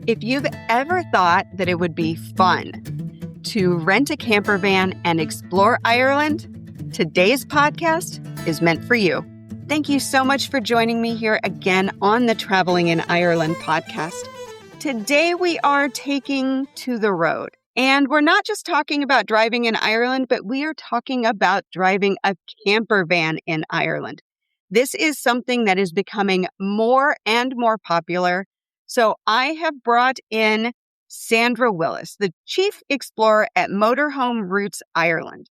If you've ever thought that it would be fun to rent a camper van and explore Ireland, today's podcast is meant for you. Thank you so much for joining me here again on the Traveling in Ireland podcast. Today we are taking to the road, and we're not just talking about driving in Ireland, but we are talking about driving a camper van in Ireland. This is something that is becoming more and more popular. So I have brought in Sandra Willis, the Chief Explorer at Motorhome Roots Ireland.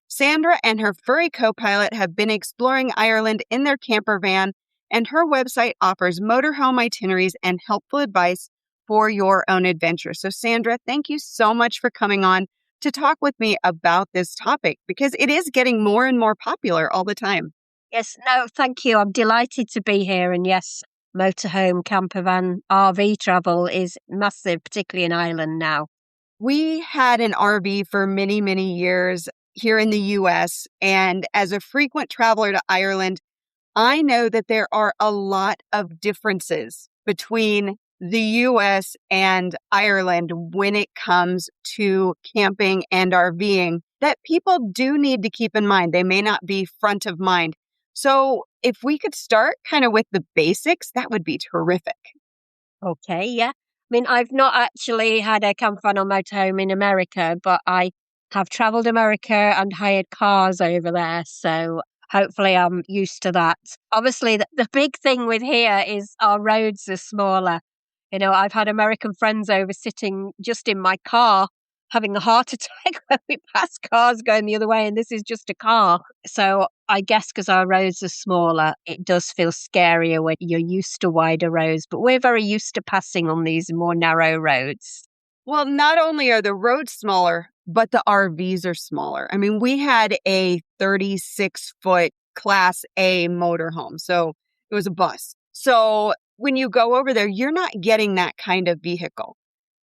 Sandra and her furry co-pilot have been exploring Ireland in their camper van, and her website offers motorhome itineraries and helpful advice for your own adventure. So Sandra, thank you so much for coming on to talk with me about this topic, because it is getting more and more popular all the time. Yes, no, thank you. I'm delighted to be here. And yes, motorhome, camper van, RV travel is massive, particularly in Ireland now. We had an RV for many, many years here in the U.S. And as a frequent traveler to Ireland, I know that there are a lot of differences between the U.S. and Ireland when it comes to camping and RVing that people do need to keep in mind. They may not be front of mind. So if we could start kind of with the basics, that would be terrific. Okay, yeah. I mean, I've not actually had a camper van or motorhome in America, but I have travelled America and hired cars over there. So hopefully I'm used to that. Obviously, the big thing with here is our roads are smaller. You know, I've had American friends over sitting just in my car having a heart attack when we pass cars going the other way, and this is just a car. So I guess because our roads are smaller, it does feel scarier when you're used to wider roads, but we're very used to passing on these more narrow roads. Well, not only are the roads smaller, but the RVs are smaller. I mean, we had a 36-foot Class A motorhome, so it was a bus. So when you go over there, you're not getting that kind of vehicle.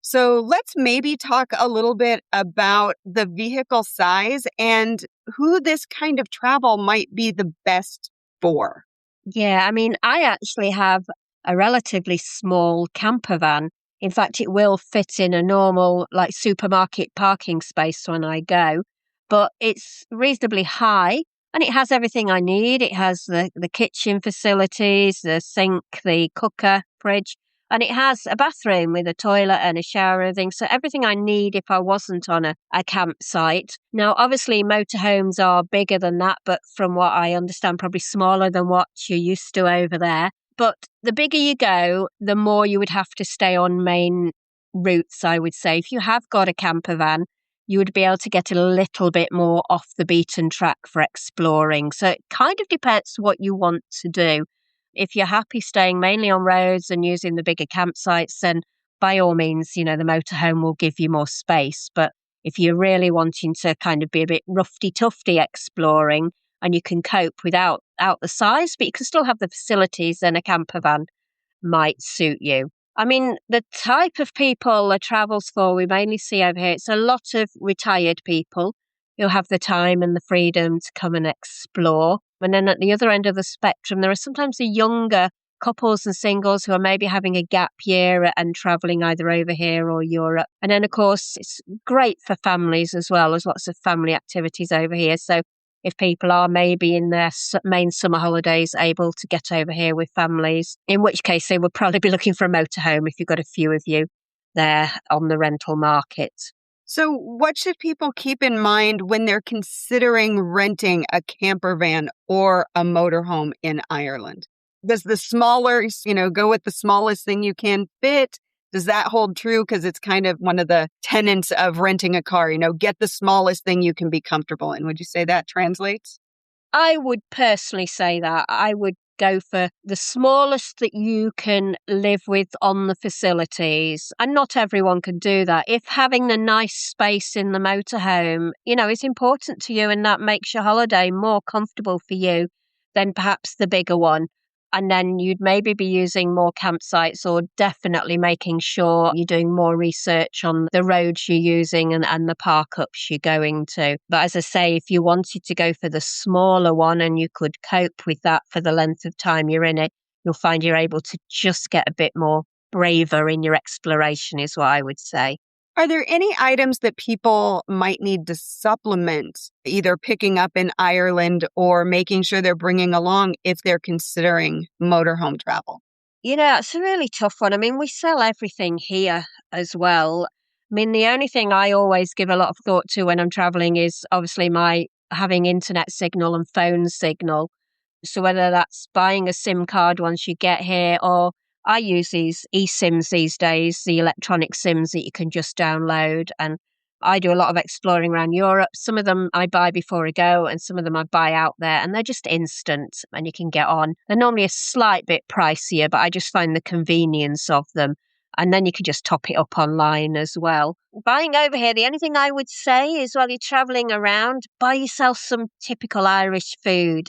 So let's maybe talk a little bit about the vehicle size and who this kind of travel might be the best for. Yeah, I mean, I actually have a relatively small camper van. In fact, it will fit in a normal like supermarket parking space when I go, but it's reasonably high and it has everything I need. It has the kitchen facilities, the sink, the cooker, fridge. And it has a bathroom with a toilet and a shower and things. So everything I need if I wasn't on a campsite. Now, obviously, motorhomes are bigger than that, but from what I understand, probably smaller than what you're used to over there. But the bigger you go, the more you would have to stay on main routes, I would say. If you have got a camper van, you would be able to get a little bit more off the beaten track for exploring. So it kind of depends what you want to do. If you're happy staying mainly on roads and using the bigger campsites, then by all means, you know, the motorhome will give you more space. But if you're really wanting to kind of be a bit roughy-tufty exploring and you can cope without the size, but you can still have the facilities, then a camper van might suit you. I mean, the type of people it travels for, we mainly see over here, it's a lot of retired people who have the time and the freedom to come and explore. And then at the other end of the spectrum, there are sometimes the younger couples and singles who are maybe having a gap year and travelling either over here or Europe. And then, of course, it's great for families as well. There's lots of family activities over here. So if people are maybe in their main summer holidays able to get over here with families, in which case they would probably be looking for a motorhome if you've got a few of you there on the rental market. So what should people keep in mind when they're considering renting a camper van or a motorhome in Ireland? Does the smaller, go with the smallest thing you can fit? Does that hold true? Because it's kind of one of the tenets of renting a car, get the smallest thing you can be comfortable in. Would you say that translates? I would personally say that. I would go for the smallest that you can live with on the facilities. And not everyone can do that. If having the nice space in the motorhome, is important to you and that makes your holiday more comfortable for you than perhaps the bigger one. And then you'd maybe be using more campsites or definitely making sure you're doing more research on the roads you're using and the park-ups you're going to. But as I say, if you wanted to go for the smaller one and you could cope with that for the length of time you're in it, you'll find you're able to just get a bit more braver in your exploration is what I would say. Are there any items that people might need to supplement, either picking up in Ireland or making sure they're bringing along if they're considering motorhome travel? It's a really tough one. I mean, we sell everything here as well. I mean, the only thing I always give a lot of thought to when I'm traveling is obviously my having internet signal and phone signal. So whether that's buying a SIM card once you get here, or I use these eSIMs these days, the electronic SIMs that you can just download. And I do a lot of exploring around Europe. Some of them I buy before I go, and some of them I buy out there, and they're just instant and you can get on. They're normally a slight bit pricier, but I just find the convenience of them. And then you can just top it up online as well. Buying over here, the only thing I would say is while you're traveling around, buy yourself some typical Irish food.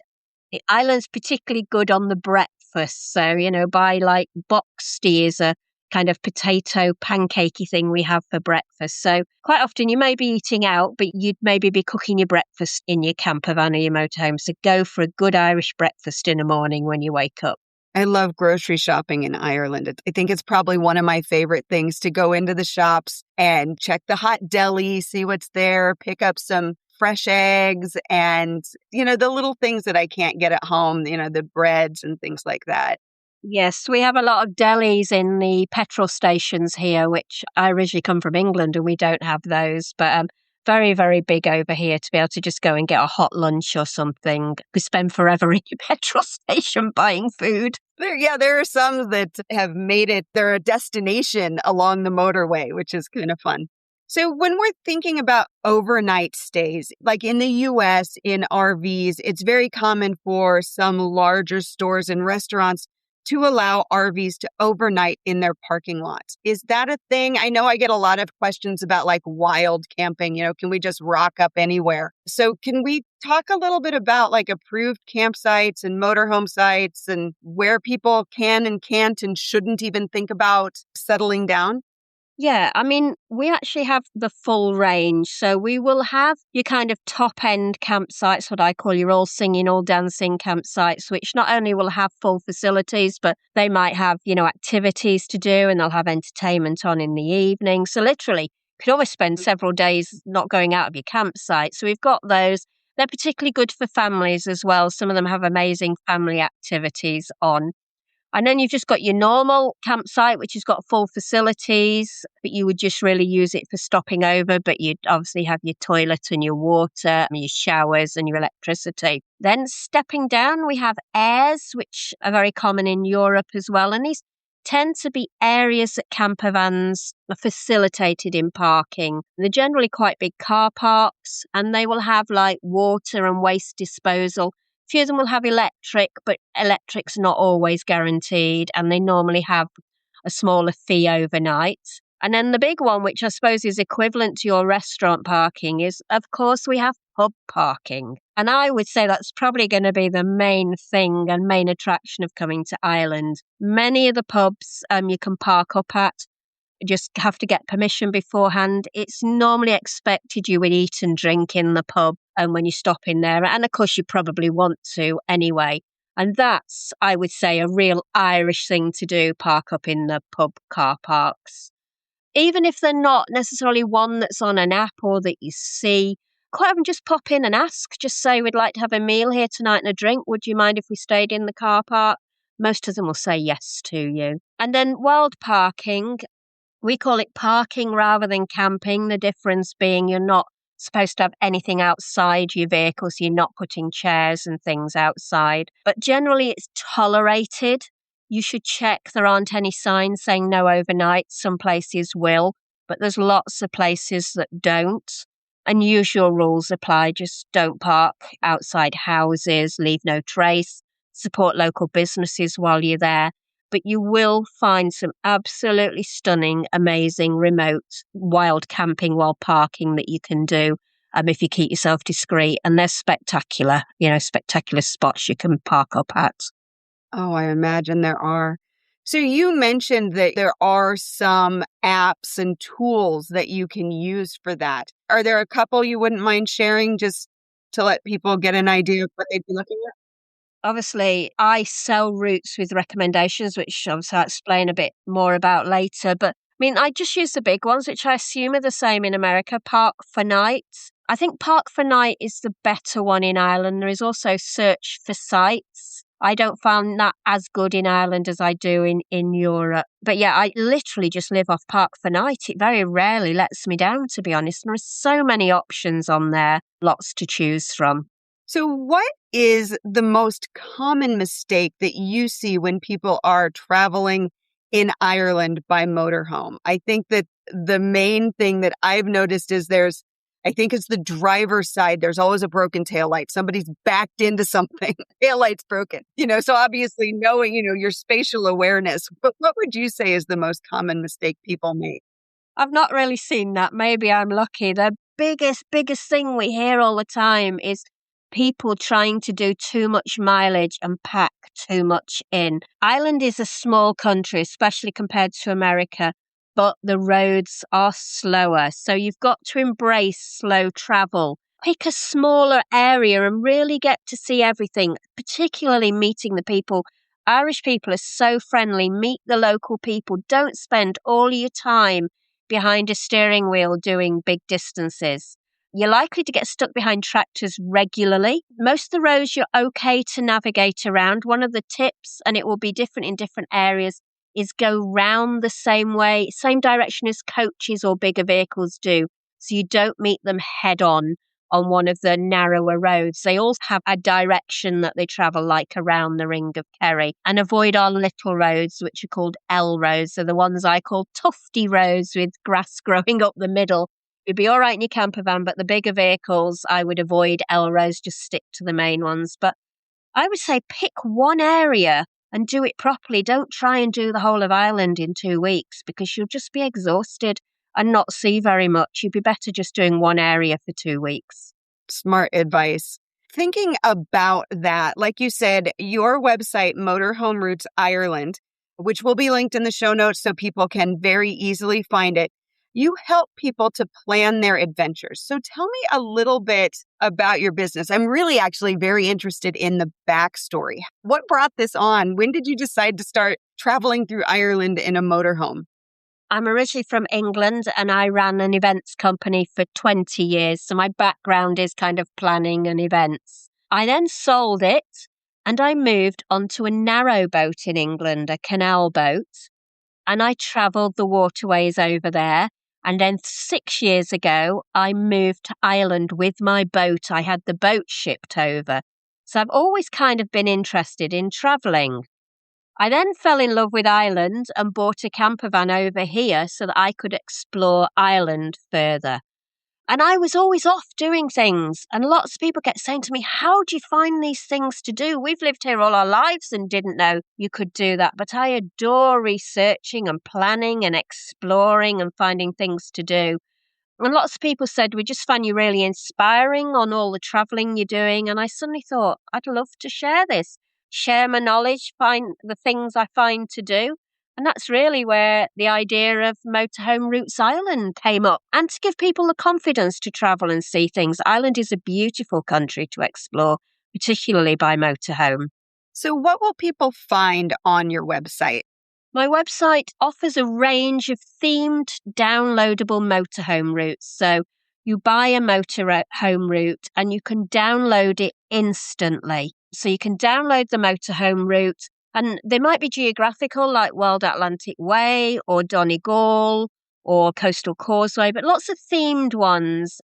Ireland's particularly good on the breakfast. So, buy like boxty is a kind of potato pancakey thing we have for breakfast. So quite often you may be eating out, but you'd maybe be cooking your breakfast in your camper van or your motorhome. So go for a good Irish breakfast in the morning when you wake up. I love grocery shopping in Ireland. I think it's probably one of my favorite things to go into the shops and check the hot deli, see what's there, pick up some fresh eggs and, the little things that I can't get at home, the breads and things like that. Yes, we have a lot of delis in the petrol stations here, which I originally come from England and we don't have those. But very, very big over here to be able to just go and get a hot lunch or something. You spend forever in your petrol station buying food. There are some that have made it their destination along the motorway, which is kind of fun. So when we're thinking about overnight stays, like in the US, in RVs, it's very common for some larger stores and restaurants to allow RVs to overnight in their parking lots. Is that a thing? I know I get a lot of questions about like wild camping, can we just rock up anywhere? So can we talk a little bit about like approved campsites and motorhome sites and where people can and can't and shouldn't even think about settling down? Yeah, I mean, we actually have the full range. So we will have your kind of top end campsites, what I call your all singing, all dancing campsites, which not only will have full facilities, but they might have, activities to do and they'll have entertainment on in the evening. So literally, you could always spend several days not going out of your campsite. So we've got those. They're particularly good for families as well. Some of them have amazing family activities on. And then you've just got your normal campsite, which has got full facilities, but you would just really use it for stopping over. But you'd obviously have your toilet and your water and your showers and your electricity. Then stepping down, we have airs, which are very common in Europe as well. And these tend to be areas that camper vans are facilitated in parking. They're generally quite big car parks, and they will have like water and waste disposal. A few of them will have electric, but electric's not always guaranteed, and they normally have a smaller fee overnight. And then the big one, which I suppose is equivalent to your restaurant parking, is, of course, we have pub parking. And I would say that's probably going to be the main thing and main attraction of coming to Ireland. Many of the pubs you can park up at. You just have to get permission beforehand. It's normally expected you would eat and drink in the pub and when you stop in there. And of course, you probably want to anyway. And that's, I would say, a real Irish thing to do, park up in the pub car parks. Even if they're not necessarily one that's on an app or that you see, quite often just pop in and ask. Just say, we'd like to have a meal here tonight and a drink. Would you mind if we stayed in the car park? Most of them will say yes to you. And then wild parking. We call it parking rather than camping, the difference being you're not supposed to have anything outside your vehicle, so you're not putting chairs and things outside. But generally it's tolerated. You should check there aren't any signs saying no overnight. Some places will, but there's lots of places that don't. Unusual rules apply. Just don't park outside houses, leave no trace, support local businesses while you're there. But you will find some absolutely stunning, amazing, remote, wild camping while parking that you can do if you keep yourself discreet. And they're spectacular, spectacular spots you can park up at. Oh, I imagine there are. So you mentioned that there are some apps and tools that you can use for that. Are there a couple you wouldn't mind sharing just to let people get an idea of what they'd be looking at? Obviously, I sell routes with recommendations, which obviously I'll explain a bit more about later. But I mean, I just use the big ones, which I assume are the same in America. Park for Night. I think Park for Night is the better one in Ireland. There is also Search for Sites. I don't find that as good in Ireland as I do in Europe. But yeah, I literally just live off Park for Night. It very rarely lets me down, to be honest. There are so many options on there, lots to choose from. So what is the most common mistake that you see when people are traveling in Ireland by motorhome? I think that the main thing that I've noticed is I think it's the driver's side. There's always a broken taillight. Somebody's backed into something. Taillight's broken. So obviously knowing, your spatial awareness, but what would you say is the most common mistake people make? I've not really seen that. Maybe I'm lucky. The biggest thing we hear all the time is people trying to do too much mileage and pack too much in. Ireland is a small country, especially compared to America, but the roads are slower. So you've got to embrace slow travel. Pick a smaller area and really get to see everything, particularly meeting the people. Irish people are so friendly. Meet the local people. Don't spend all your time behind a steering wheel doing big distances. You're likely to get stuck behind tractors regularly. Most of the roads you're okay to navigate around. One of the tips, and it will be different in different areas, is go round the same way, same direction as coaches or bigger vehicles do. So you don't meet them head on one of the narrower roads. They all have a direction that they travel, like around the Ring of Kerry. And avoid our little roads, which are called L roads. They're the ones I call tufty roads with grass growing up the middle. You'd be all right in your camper van, but the bigger vehicles, I would avoid L roads, just stick to the main ones. But I would say pick one area and do it properly. Don't try and do the whole of Ireland in 2 weeks because you'll just be exhausted and not see very much. You'd be better just doing one area for 2 weeks. Smart advice. Thinking about that, like you said, your website, Motorhome Roots Ireland, which will be linked in the show notes so people can very easily find it. You help people to plan their adventures. So tell me a little bit about your business. I'm really actually very interested in the backstory. What brought this on? When did you decide to start traveling through Ireland in a motorhome? I'm originally from England and I ran an events company for 20 years. So my background is kind of planning and events. I then sold it and I moved onto a narrow boat in England, a canal boat. And I travelled the waterways over there. And then 6 years ago, I moved to Ireland with my boat. I had the boat shipped over. So I've always kind of been interested in travelling. I then fell in love with Ireland and bought a camper van over here so that I could explore Ireland further. And I was always off doing things. And lots of people kept saying to me, how do you find these things to do? We've lived here all our lives and didn't know you could do that. But I adore researching and planning and exploring and finding things to do. And lots of people said, we just find you really inspiring on all the travelling you're doing. And I suddenly thought, I'd love to share this, share my knowledge, find the things I find to do. And that's really where the idea of Motorhome Roots Ireland came up. And to give people the confidence to travel and see things. Ireland is a beautiful country to explore, particularly by motorhome. So what will people find on your website? My website offers a range of themed downloadable motorhome routes. So you buy a motorhome route and you can download it instantly. So you can download the motorhome route. And they might be geographical, like World Atlantic Way or Donegal or Coastal Causeway, but lots of themed ones.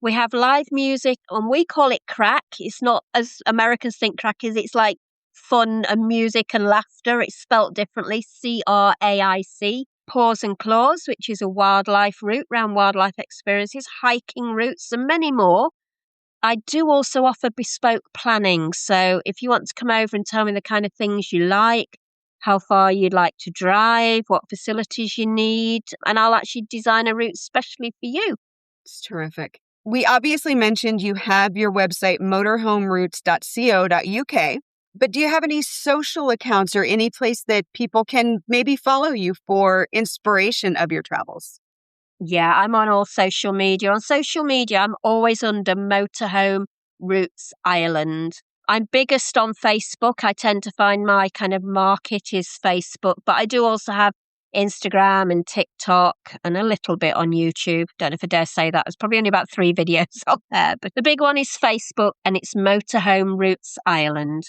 We have live music, and we call it crack. It's not as Americans think crack is. It's like fun and music and laughter. It's spelt differently, CRAIC. Paws and Claws, which is a wildlife route around wildlife experiences, hiking routes, and many more. I do also offer bespoke planning. So if you want to come over and tell me the kind of things you like, how far you'd like to drive, what facilities you need, and I'll actually design a route specially for you. It's terrific. We obviously mentioned you have your website, motorhomeroots.co.uk, but do you have any social accounts or any place that people can maybe follow you for inspiration of your travels? Yeah, I'm on all social media. On social media, I'm always under Motorhome Roots Ireland. I'm biggest on Facebook. I tend to find my kind of market is Facebook, but I do also have Instagram and TikTok and a little bit on YouTube. Don't know if I dare say that. There's probably only about 3 videos on there, but the big one is Facebook, and it's Motorhome Roots Ireland.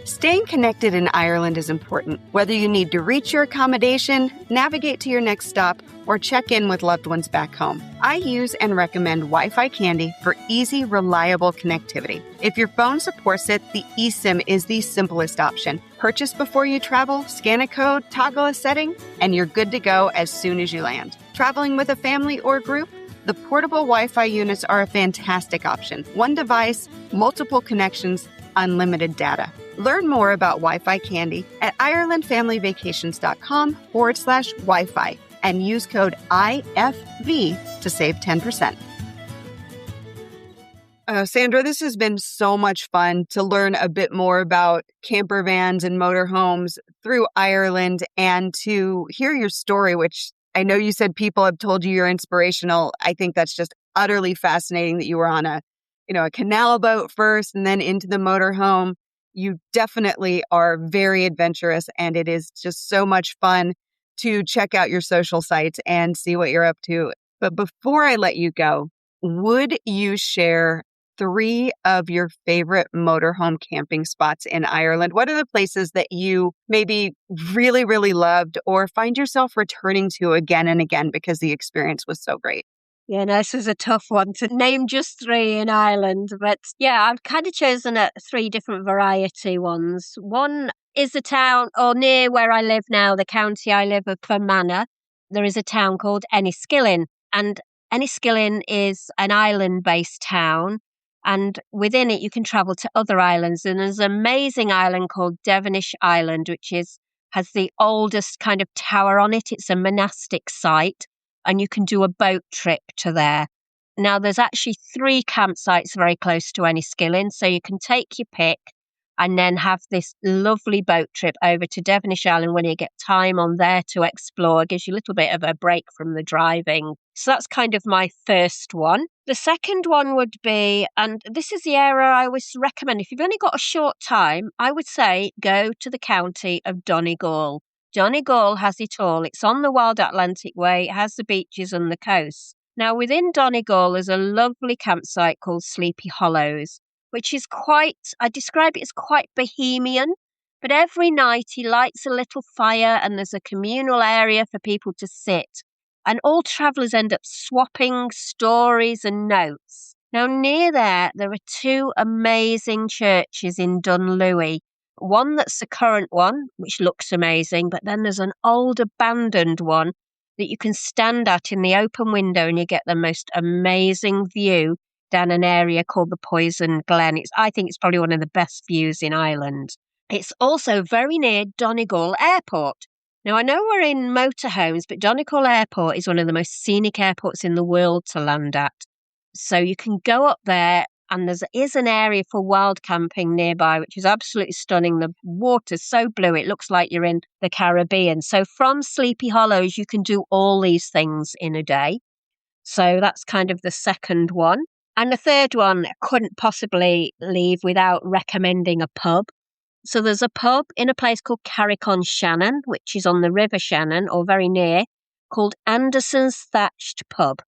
Staying connected in Ireland is important, whether you need to reach your accommodation, navigate to your next stop, or check in with loved ones back home. I use and recommend Wi-Fi Candy for easy, reliable connectivity. If your phone supports it, the eSIM is the simplest option. Purchase before you travel, scan a code, toggle a setting, and you're good to go as soon as you land. Traveling with a family or group? The portable Wi-Fi units are a fantastic option. One device, multiple connections, unlimited data. Learn more about Wi-Fi Candy at IrelandFamilyVacations.com/Wi-Fi and use code IFV to save 10%. Sandra, this has been so much fun to learn a bit more about camper vans and motorhomes through Ireland and to hear your story, which I know you said people have told you you're inspirational. I think that's just utterly fascinating that you were on a canal boat first and then into the motorhome. You definitely are very adventurous, and it is just so much fun to check out your social sites and see what you're up to. But before I let you go, would you share 3 of your favorite motorhome camping spots in Ireland? What are the places that you maybe really, really loved or find yourself returning to again and again because the experience was so great? Yeah, no, this is a tough one to name just 3 in Ireland. But yeah, I've kind of chosen 3 different variety ones. One is a town, or near where I live now, the county I live in, Fermanagh. There is a town called Enniskillen. And Enniskillen is an island-based town. And within it, you can travel to other islands. And there's an amazing island called Devonish Island, which has the oldest kind of tower on it. It's a monastic site. And you can do a boat trip to there. Now, there's actually 3 campsites very close to Enniskillen, so you can take your pick and then have this lovely boat trip over to Devonish Island when you get time on there to explore. It gives you a little bit of a break from the driving. So that's kind of my first one. The second one would be, and this is the area I always recommend, if you've only got a short time, I would say go to the county of Donegal. Donegal has it all. It's on the Wild Atlantic Way. It has the beaches and the coast. Now, within Donegal, there's a lovely campsite called Sleepy Hollows, which is I describe it as quite bohemian. But every night he lights a little fire and there's a communal area for people to sit. And all travellers end up swapping stories and notes. Now, near there are 2 amazing churches in Dunlewy. One that's the current one, which looks amazing, but then there's an old abandoned one that you can stand at in the open window and you get the most amazing view down an area called the Poison Glen. I think it's probably one of the best views in Ireland. It's also very near Donegal Airport. Now, I know we're in motorhomes, but Donegal Airport is one of the most scenic airports in the world to land at. So you can go up there, and there is an area for wild camping nearby, which is absolutely stunning. The water's so blue, it looks like you're in the Caribbean. So from Sleepy Hollows, you can do all these things in a day. So that's kind of the second one. And the third one, I couldn't possibly leave without recommending a pub. So there's a pub in a place called Carrick-on-Shannon, which is on the River Shannon, or very near, called Anderson's Thatched Pub.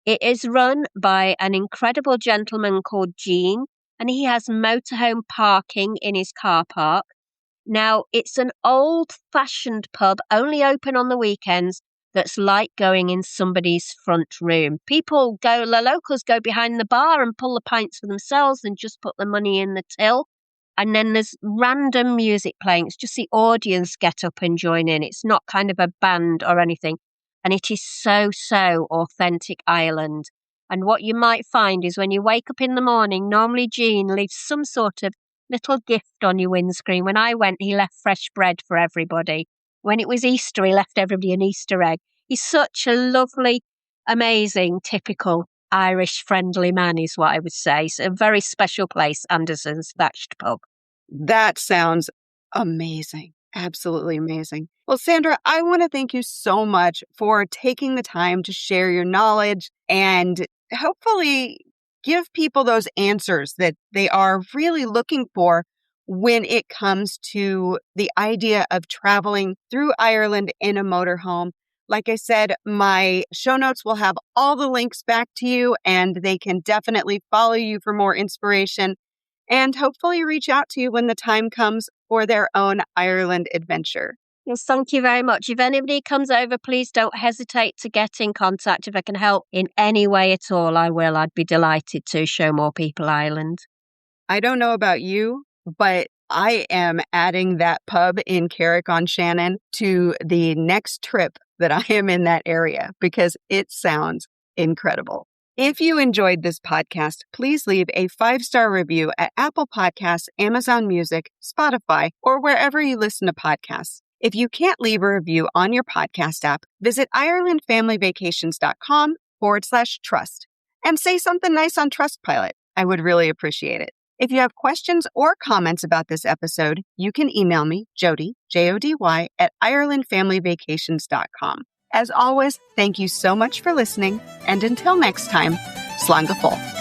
It is run by an incredible gentleman called Gene, and he has motorhome parking in his car park. Now, it's an old-fashioned pub, only open on the weekends, that's like going in somebody's front room. The locals go behind the bar and pull the pints for themselves and just put the money in the till. And then there's random music playing. It's just the audience get up and join in. It's not kind of a band or anything. And it is so, so authentic Ireland. And what you might find is when you wake up in the morning, normally Gene leaves some sort of little gift on your windscreen. When I went, he left fresh bread for everybody. When it was Easter, he left everybody an Easter egg. He's such a lovely, amazing, typical Irish friendly man is what I would say. It's a very special place, Anderson's Thatched Pub. That sounds amazing. Absolutely amazing. Well, Sandra, I want to thank you so much for taking the time to share your knowledge and hopefully give people those answers that they are really looking for when it comes to the idea of traveling through Ireland in a motorhome. Like I said, my show notes will have all the links back to you, and they can definitely follow you for more inspiration and hopefully reach out to you when the time comes for their own Ireland adventure. Yes, thank you very much. If anybody comes over, please don't hesitate to get in contact. If I can help in any way at all, I will. I'd be delighted to show more people Ireland. I don't know about you, but I am adding that pub in Carrick-on-Shannon to the next trip that I am in that area because it sounds incredible. If you enjoyed this podcast, please leave a 5-star review at Apple Podcasts, Amazon Music, Spotify, or wherever you listen to podcasts. If you can't leave a review on your podcast app, visit IrelandFamilyVacations.com/trust and say something nice on Trustpilot. I would really appreciate it. If you have questions or comments about this episode, you can email me, Jody, Jody, at IrelandFamilyVacations.com. As always, thank you so much for listening, and until next time, slán go fóill.